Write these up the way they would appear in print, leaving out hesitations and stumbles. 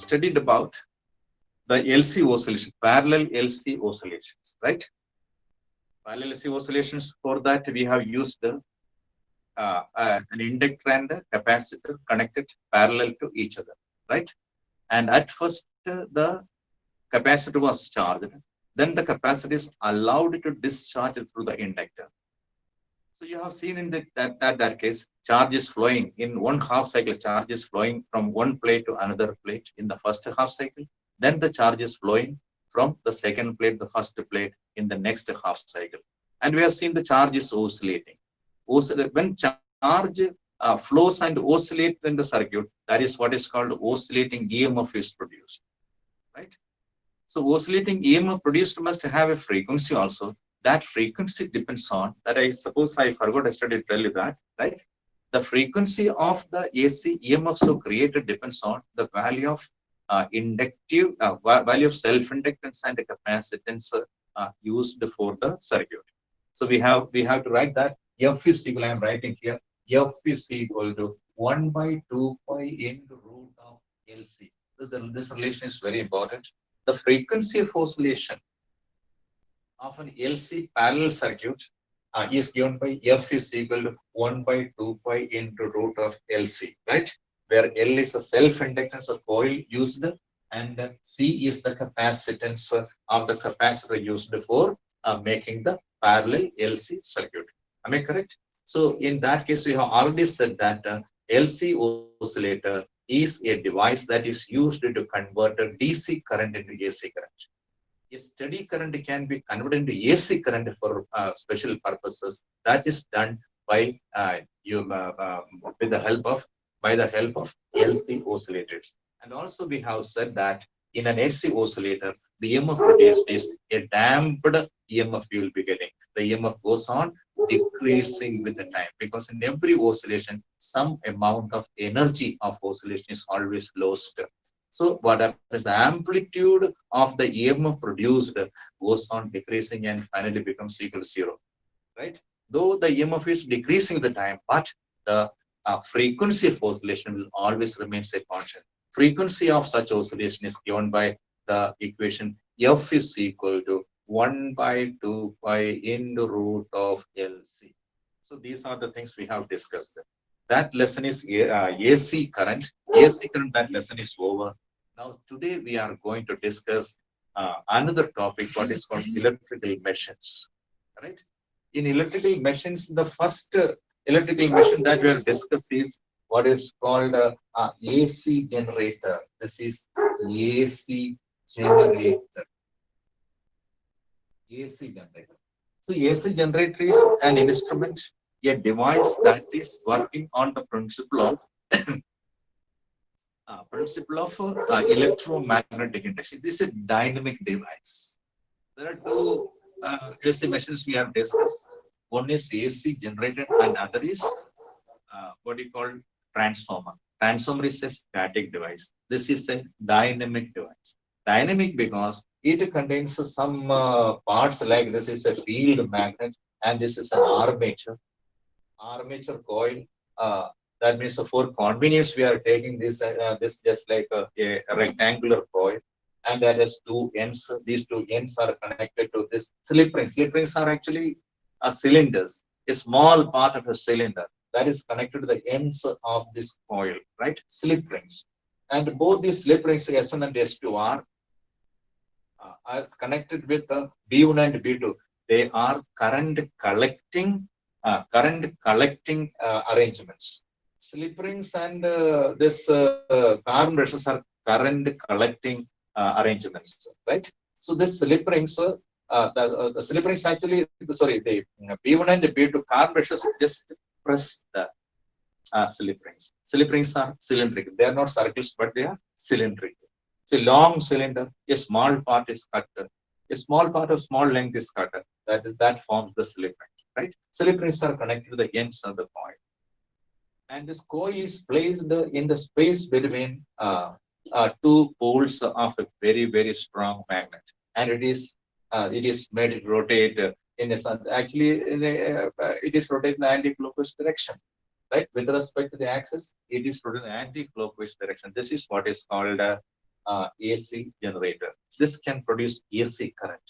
studied about the LC oscillation, parallel LC oscillations, right? Parallel LC oscillations, for that we have used an inductor and a capacitor connected parallel to each other, right? And at first the capacitor was charged, then the capacitor is allowed to discharge through the inductor. So you have seen in that case, charge is flowing in one half cycle, charge is flowing from one plate to another plate in the first half cycle. Then the charge is flowing from the second plate, the first plate in the next half cycle. And we have seen the charge is oscillating. When charge flows and oscillates in the circuit, that is what is called oscillating EMF is produced, right? So oscillating EMF produced must have a frequency also. That frequency depends on that. I suppose I forgot yesterday to tell you that, right? The frequency of the AC EMF so created depends on the value of value of self-inductance and capacitance used for the circuit. So we have to write that F is equal. I am writing here. F is equal to 1 by 2 pi into root of LC. This relation is very important. The frequency of oscillation of an LC parallel circuit is given by F is equal to 1 by 2 pi into root of LC, right? Where L is the self-inductance of coil used and C is the capacitance of the capacitor used for making the parallel LC circuit. Am I correct? So in that case, we have already said that LC oscillator is a device that is used to convert a DC current into AC current. A steady current can be converted into AC current for special purposes. That is done by with the help of LC oscillators. And also we have said that in an LC oscillator, the EMF produced is a damped EMF you will be getting. The EMF goes on decreasing with the time, because in every oscillation, some amount of energy of oscillation is always lost. So what happens, the amplitude of the EMF produced goes on decreasing and finally becomes equal to 0, right? Though the EMF is decreasing with the time, but the frequency of oscillation will always remain a constant. Frequency of such oscillation is given by the equation F is equal to 1 by 2 pi into root of LC. So these are the things we have discussed. That lesson is AC current. AC current, that lesson is over. Now today we are going to discuss another topic, what is called electrical machines. Right? In electrical machines, the first electrical machine that we are discussing is what is called AC generator. This is AC generator. AC generator. So AC generator is an instrument, a device that is working on the principle of electromagnetic induction. This is a dynamic device. There are two AC machines we have discussed. One is AC generator and other is what you call transformer. Transformer is a static device. This is a dynamic device. Dynamic because it contains some parts, like this is a field magnet and this is an armature coil. That means for convenience we are taking this just like a rectangular coil, and that has two ends. These two ends are connected to this slip rings. Slip rings are actually cylinders, a small part of a cylinder that is connected to the ends of this coil, right? Slip rings. And both these slip rings, S1 and S2, are connected with B1 and B2. They are current collecting arrangements. Slip rings and this carbon brushes are current collecting arrangements, right? So this slip rings, the slip rings actually, sorry, the B1 and B2 carbon brushes just press the slip rings. Slip rings are cylindrical. They are not circles, but they are cylindrical. It's a long cylinder. A small part is cut. A small part of small length is cut. That forms the slip ring, right? Slip rings are connected to the ends of the coil. And this coil is placed in the space between two poles of a very, very strong magnet, and it is made to rotate in a it is rotated in the anti-clockwise direction, right? With respect to the axis, it is rotated in the anti-clockwise direction. This is what is called AC generator. This can produce AC current.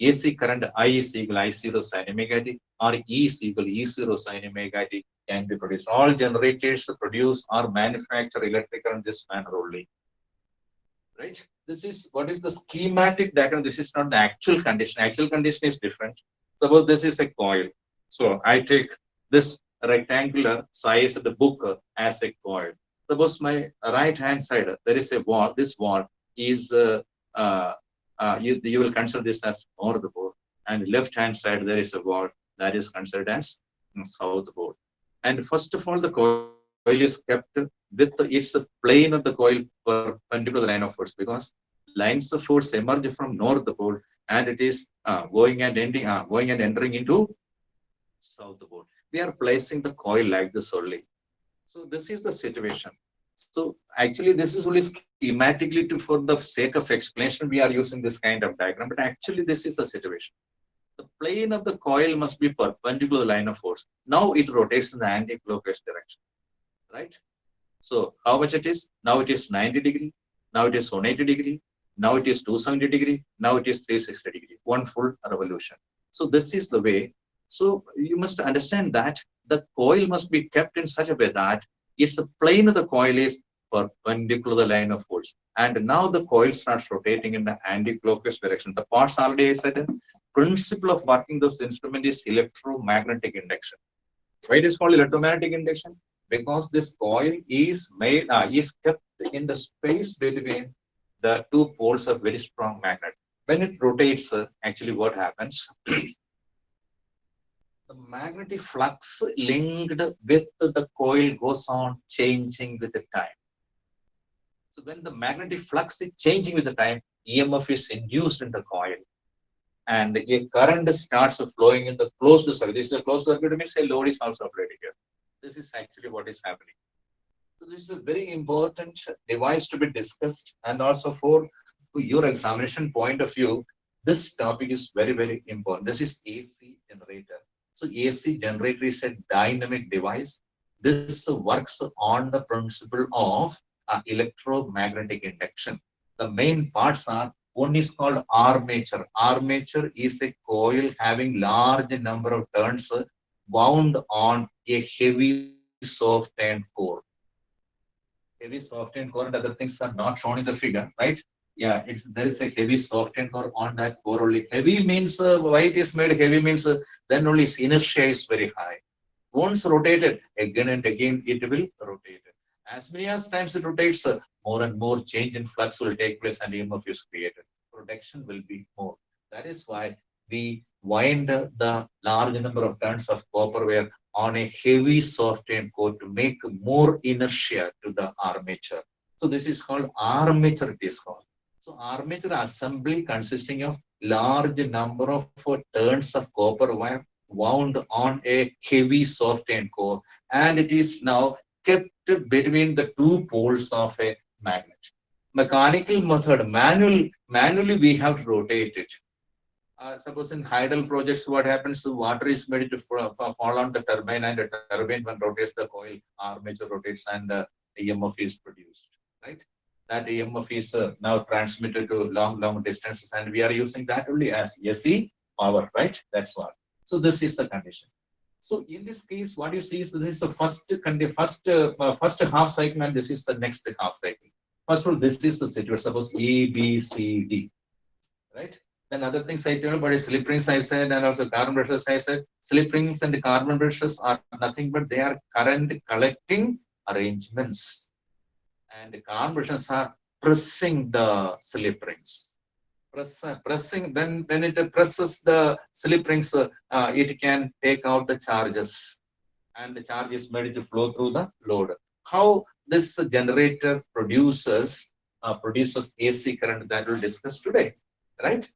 AC current I is equal I0 sin omega t or E is equal E0 sin omega t can be produced. All generators produce or manufacture electric current this manner only. Right? This is what is the schematic diagram. This is not the actual condition. Actual condition is different. Suppose this is a coil. So I take this rectangular size of the book as a coil. Suppose my right hand side there is a wall. This wall is uh, you will consider this as north pole, and left hand side there is a wall that is considered as south pole. And first of all, the coil is kept with its plane of the coil perpendicular to the line of force, because lines of force emerge from north pole and it is going and entering into south pole. We are placing the coil like this only. So this is the situation. So actually, this is only schematically to for the sake of explanation we are using this kind of diagram. But actually, this is the situation. The plane of the coil must be perpendicular to the line of force. Now it rotates in the anti-clockwise direction, right? So how much it is? Now it is 90 degree. Now it is 180 degree. Now it is 270 degree. Now it is 360 degree. One full revolution. So this is the way. So you must understand that the coil must be kept in such a way that its the plane of the coil is perpendicular to the line of force. And now the coil starts rotating in the anti-clockwise direction. The parts already I said. Principle of working those instrument is electromagnetic induction. Why it is called electromagnetic induction? Because this coil is kept in the space between the two poles of very strong magnet. When it rotates, actually what happens? The magnetic flux linked with the coil goes on changing with the time. So when the magnetic flux is changing with the time, EMF is induced in the coil, and a current starts flowing in the closed circuit. This is a closed circuit, means a load is also applied here. This is actually what is happening. So this is a very important device to be discussed, and also for your examination point of view, this topic is very, very important. This is AC generator. So AC generator is a dynamic device. This works on the principle of electromagnetic induction. The main parts are, one is called armature. Armature is a coil having large number of turns wound on a heavy soft end core. Heavy soft end core and other things are not shown in the figure, right? Yeah, there is a heavy soft end core on that core only. Heavy means why it is made heavy means then only its inertia is very high. Once rotated, again and again it will rotate. As many as times it rotates, more and more change in flux will take place and EMF is created. Protection will be more. That is why we wind the large number of turns of copper wire on a heavy soft end core to make more inertia to the armature. So this is called armature, it is called. So armature assembly consisting of large number of turns of copper wire wound on a heavy soft end core, and it is now kept between the two poles of a magnet. Mechanical method, manually we have to rotate it. Suppose in hydel projects, what happens? The water is made to fall on the turbine, and the turbine, when rotates the coil, armature rotates, and EMF is produced. Right? That EMF is now transmitted to long distances, and we are using that only as AC power. Right? That's what. So this is the condition. So in this case, what you see is this is the first half cycle, and this is the next half cycle. First of all, this is the situation. Suppose A, B, C, D, right? Then other things I told, but slip rings I said, and also carbon brushes I said. Slip rings and carbon brushes are nothing but they are current collecting arrangements, and the carbon brushes are pressing the slip rings. Pressing, when it presses the slip rings, it can take out the charges, and the charge is made to flow through the load. How this generator produces AC current, that we'll discuss today, right?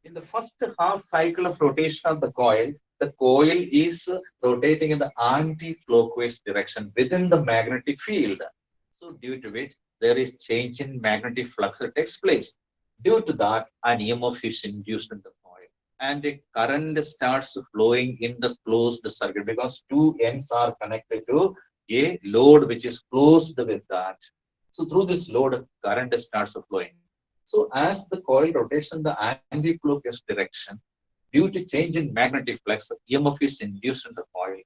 In the first half cycle of rotation of the coil is rotating in the anti-clockwise direction within the magnetic field. So due to which there is change in magnetic flux that takes place. Due to that, an EMF is induced in the coil, and a current starts flowing in the closed circuit because two ends are connected to a load which is closed with that. So through this load, current starts flowing. So as the coil rotates in the anti-clockwise direction, due to change in magnetic flux, EMF is induced in the coil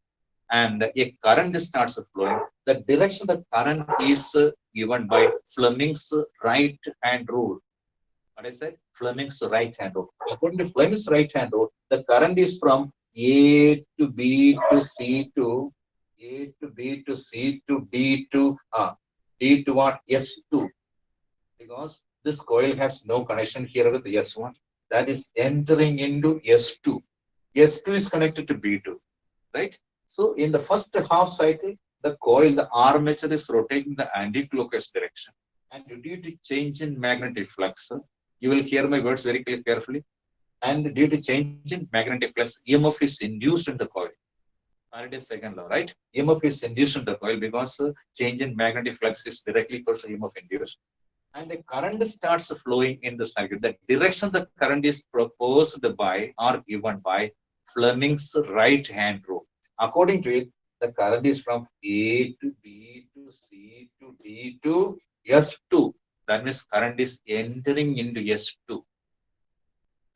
and a current starts flowing. The direction the current is given by Fleming's right hand rule. What I said? Fleming's right hand rule. According to Fleming's right hand rule, the current is from A to B to C to A to B to C to D to D to what? S2. Because this coil has no connection here with S1. That is entering into S2. S2 is connected to B2, right? So in the first half cycle, the coil, the armature is rotating the anti-clockwise direction. And due to change in magnetic flux, you will hear my words very carefully. And due to change in magnetic flux, EMF is induced in the coil. Faraday's second law, right? EMF is induced in the coil because change in magnetic flux is directly equals to EMF induced. And the current starts flowing in the circuit. The direction the current is proposed by or given by Fleming's right hand rule. According to it, the current is from A to B to C to D to S2. That means current is entering into S2,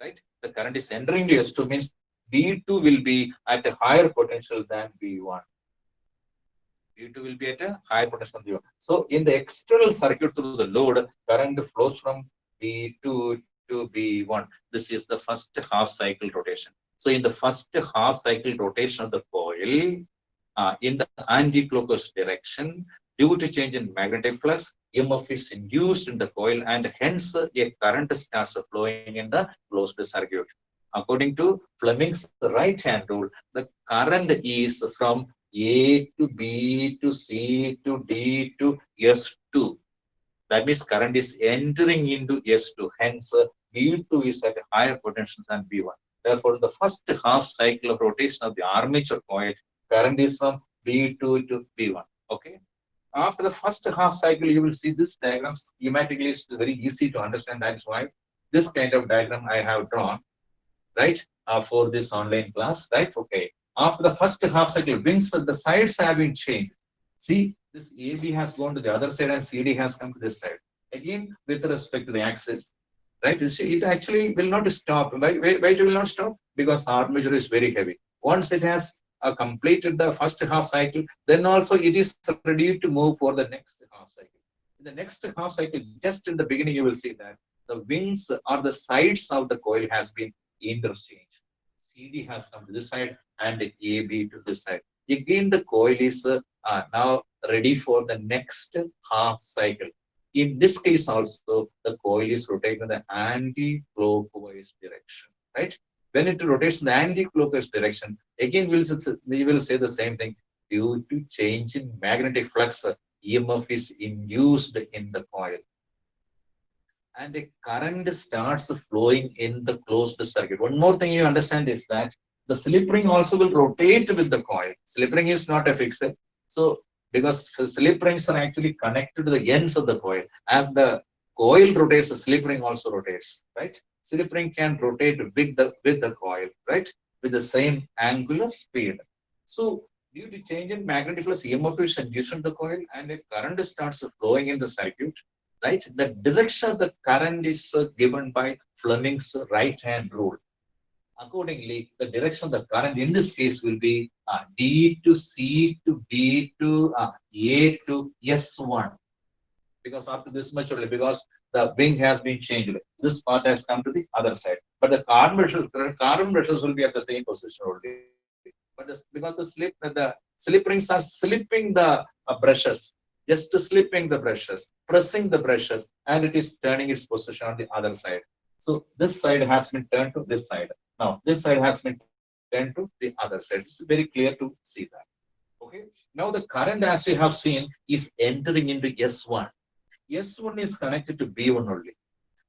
right? The current is entering into S2 means B2 will be at a higher potential than B1. B2 will be at a higher potential than B1. So in the external circuit through the load, current flows from B2 to B1. This is the first half cycle rotation. So in the first half cycle rotation of the coil, in the anti-clockwise direction, due to change in magnetic flux, EMF is induced in the coil and hence a current starts flowing in the closed circuit. According to Fleming's right hand rule, the current is from A to B to C to D to S2. That means current is entering into S2. Hence, B2 is at a higher potential than B1. Therefore, the first half cycle of rotation of the armature coil, current is from B2 to B1. Okay. After the first half cycle, you will see this diagram schematically. It's very easy to understand. That's why this kind of diagram I have drawn, right, for this online class, right? Okay. After the first half cycle, wings, the sides have been changed. See, this AB has gone to the other side and CD has come to this side. Again, with respect to the axis, right? It actually will not stop. Why it will not stop? Because armature is very heavy. Once it has completed the first half cycle, then also it is ready to move for the next half cycle. In the next half cycle, just in the beginning, you will see that the wings or the sides of the coil has been interchanged. CD has come to this side and AB to this side. Again, the coil is now ready for the next half cycle. In this case also, the coil is rotating in the anti-clockwise direction, right? When it rotates in the anti-clockwise direction, again we will say the same thing. Due to change in magnetic flux, EMF is induced in the coil. And a current starts flowing in the closed circuit. One more thing you understand is that the slip ring also will rotate with the coil. Slip ring is not a fixer. So because slip rings are actually connected to the ends of the coil. As the coil rotates, the slip ring also rotates, right? Slip ring can rotate with the coil, right? With the same angular speed. So due to change in magnetic flux, EMF is induced in the coil and a current starts flowing in the circuit, right? The direction of the current is given by Fleming's right hand rule. Accordingly, the direction of the current in this case will be D to C to D to A to S1. Because after this much only, because the wing has been changed, this part has come to the other side. But the carbon brushes will be at the same position only. But because the slip rings are slipping the brushes, just slipping the brushes, pressing the brushes, and it is turning its position on the other side. So this side has been turned to this side. Now this side has been turned to the other side. It's very clear to see that. Okay. Now the current, as we have seen, is entering into S1. S1 is connected to B1 only.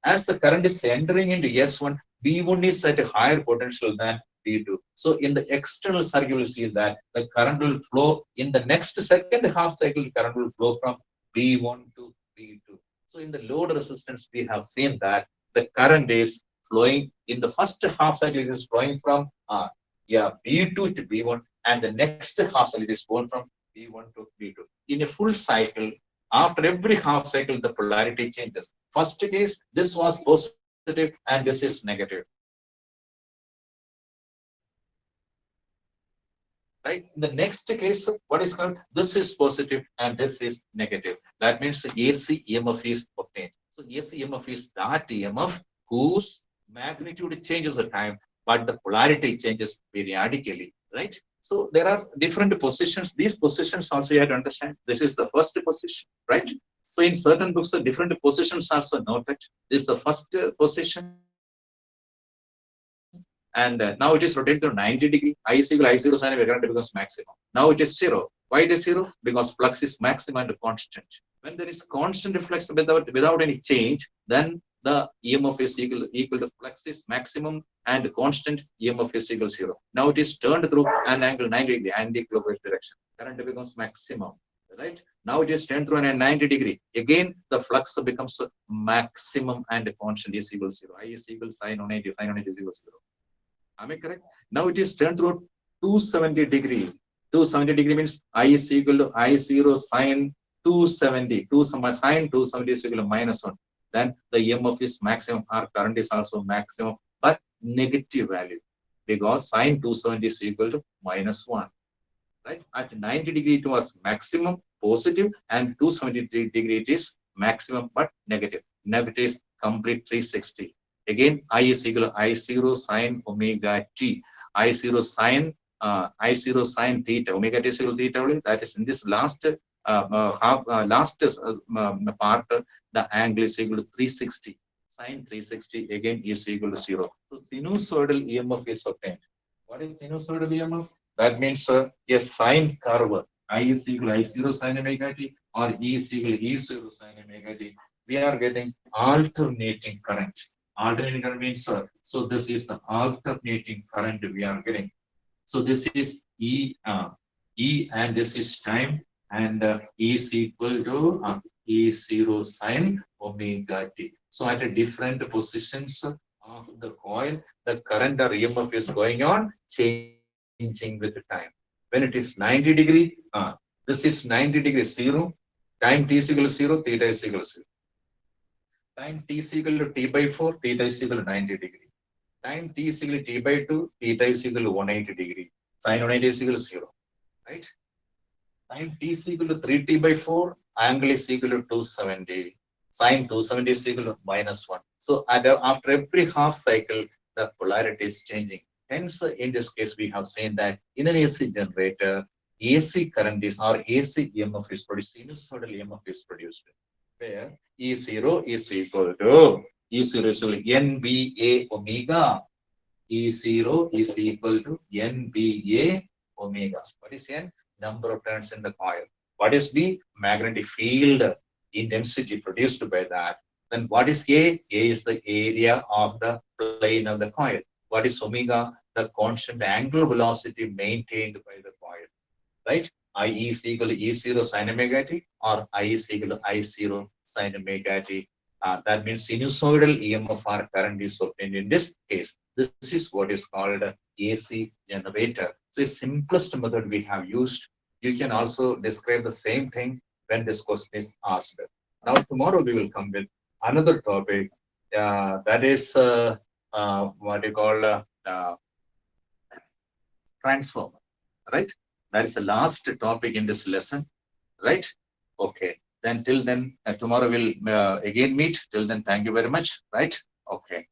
As the current is entering into S1, B1 is at a higher potential than B2. So in the external circuit, you will see that the current will flow in the next second half cycle, the current will flow from B1 to B2. So in the load resistance, we have seen that the current is flowing in the first half cycle, it is flowing from B2 to B1, and the next half cycle it is going from B1 to B2. In a full cycle, After every half cycle, the polarity changes. First case, this was positive and this is negative. Right? In the next case, what is called? This is positive and this is negative. That means AC EMF is obtained. So AC EMF is that EMF whose magnitude changes the time, but the polarity changes periodically. Right? So there are different positions. These positions also you have to understand. This is the first position, right? So in certain books, the different positions are also noted. This is the first position, and now it is rotated to 90 degree. I is equal to I0 sin wave current becomes maximum. Now it is zero. Why it is zero? Because flux is maximum and constant. When there is constant flux without any change, then the EMF is equal to flux is maximum and constant EMF is equal to zero. Now it is turned through an angle 90 degree anti-clockwise direction. Current becomes maximum. Right? Now it is turned through an 90 degree. Again, the flux becomes maximum and constant is equal to zero. I is equal to sin 180, sin 180 is equal to zero. Am I correct? Now it is turned through 270 degree. 270 degree means I is equal to I0 sin 270. 2 sin 270 is equal to minus 1. Then the EMF is maximum. Our current is also maximum, but negative value because sin 270 is equal to minus 1. Right? At 90 degree it was maximum positive and 270 degree it is maximum but negative. Negative is complete 360. Again, I is equal to I0 sin omega t. I0 sin theta. Omega t is equal to theta. That is in this last part, the angle is equal to 360. Sin 360 again is equal to 0. So sinusoidal EMF is obtained. What is sinusoidal EMF? That means a sine curve. I is equal to I0 sin omega t or E is equal to E0 sin omega t. We are getting alternating current. Alternating current means, so this is the alternating current we are getting. So this is E and this is time, and E is equal to E0 sin omega t. So at a different positions of the coil, the current or EMF is going on changing with time. When it is 90 degree, this is 90 degree 0. Time t is equal to 0, theta is equal to 0. Time t is equal to t by 4, theta is equal to 90 degree. Time t is equal to t by 2, theta is equal to 180 degree. Sin 180 is equal to 0. Right? Time t is equal to 3t by 4, angle is equal to 270. Sin 270 is equal to minus 1. So after every half cycle, the polarity is changing. Hence, in this case, we have seen that in an AC generator, AC current is or AC EMF is produced, sinusoidal EMF is produced, where E0 is equal to NBA omega. E0 is equal to NBA omega. What is N? Number of turns in the coil. What is B? Magnetic field intensity produced by that. Then what is A? A is the area of the plane of the coil. What is omega? The constant angular velocity maintained by the coil. Right? I is equal to E0 sin omega t or I is equal to I0 sin omega t. That means sinusoidal EMF or current is obtained in this case. This is what is called AC generator. So the simplest method we have used. You can also describe the same thing when this question is asked. Now tomorrow we will come with another topic that is what you call transformer, right? That is the last topic in this lesson, right? Okay. Then till then, tomorrow we'll again meet. Till then, thank you very much, right? Okay.